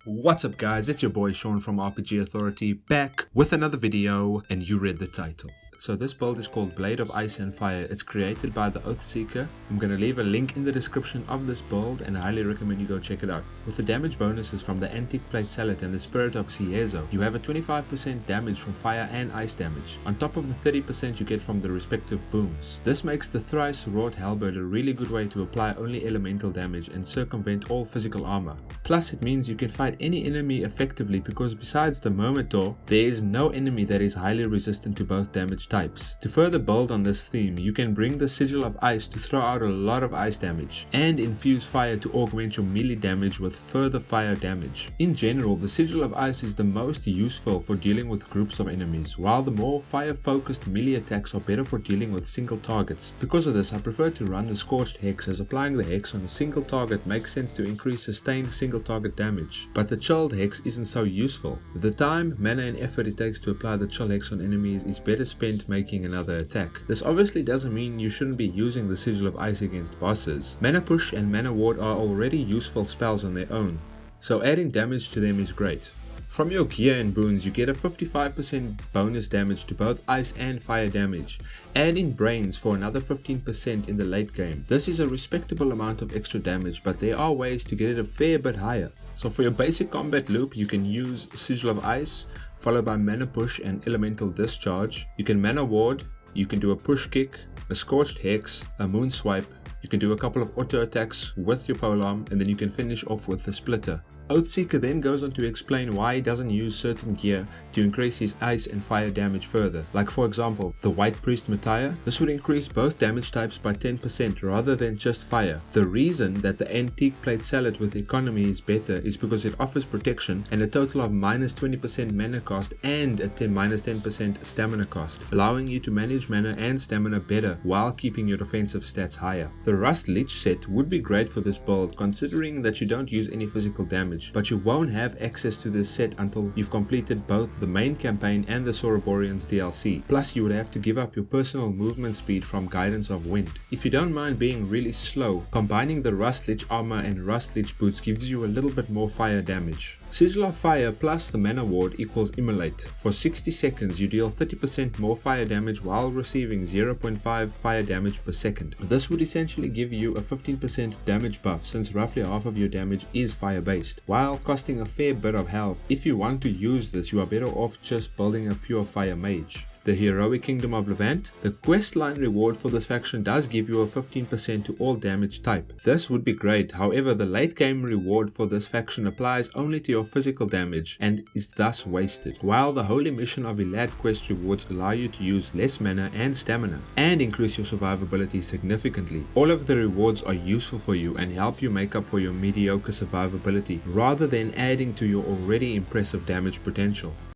What's up guys, it's your boy Sean from RPG Authority back with another video, and you read the title. So this build is called Blade of Ice and Fire. It's created by the Oathseeker. I'm going to leave a link in the description of this build and I highly recommend you go check it out. With the damage bonuses from the Antique Plate Salad and the Spirit of Ciezo, you have a 25% damage from fire and ice damage, on top of the 30% you get from the respective booms. This makes the thrice wrought halberd a really good way to apply only elemental damage and circumvent all physical armor. Plus it means you can fight any enemy effectively because besides the Mermator, there is no enemy that is highly resistant to both damage types. To further build on this theme, you can bring the Sigil of Ice to throw out a lot of ice damage, and infuse fire to augment your melee damage with further fire damage. In general, the Sigil of Ice is the most useful for dealing with groups of enemies, while the more fire focused melee attacks are better for dealing with single targets. Because of this, I prefer to run the Scorched Hex, as applying the Hex on a single target makes sense to increase sustained single target damage, but the Chilled Hex isn't so useful. The time, mana and effort it takes to apply the Chill Hex on enemies is better spent making another attack. This obviously doesn't mean you shouldn't be using the Sigil of Ice against bosses. Mana Push and Mana Ward are already useful spells on their own, so adding damage to them is great. From your gear and boons, you get a 55% bonus damage to both ice and fire damage. Add in brains for another 15% in the late game. This is a respectable amount of extra damage, but there are ways to get it a fair bit higher. So for your basic combat loop, you can use Sigil of Ice, followed by Mana Push and Elemental Discharge. You can Mana Ward, you can do a Push Kick, a Scorched Hex, a Moon Swipe. You can do a couple of auto attacks with your polearm, and then you can finish off with the Splitter. Oathseeker then goes on to explain why he doesn't use certain gear to increase his ice and fire damage further. Like for example, the White Priest Mattia. This would increase both damage types by 10% rather than just fire. The reason that the Antique Plate Salad with economy is better is because it offers protection and a total of minus 20% mana cost and a minus 10% stamina cost, allowing you to manage mana and stamina better while keeping your defensive stats higher. The Rust Lich set would be great for this build, considering that you don't use any physical damage, but you won't have access to this set until you've completed both the main campaign and the Sauraborians DLC. Plus you would have to give up your personal movement speed from Guidance of Wind. If you don't mind being really slow, combining the Rust Lich armor and Rust Lich boots gives you a little bit more fire damage. Sigil of Fire plus the Mana Ward equals Immolate. For 60 seconds you deal 30% more fire damage while receiving 0.5 fire damage per second. This would essentially give you a 15% damage buff, since roughly half of your damage is fire based, while costing a fair bit of health. If you want to use this, you are better off just building a pure fire mage. The Heroic Kingdom of Levant. The questline reward for this faction does give you a 15% to all damage type. This would be great, however the late game reward for this faction applies only to your physical damage and is thus wasted, while the Holy Mission of Elad quest rewards allow you to use less mana and stamina, and increase your survivability significantly. All of the rewards are useful for you and help you make up for your mediocre survivability, rather than adding to your already impressive damage potential.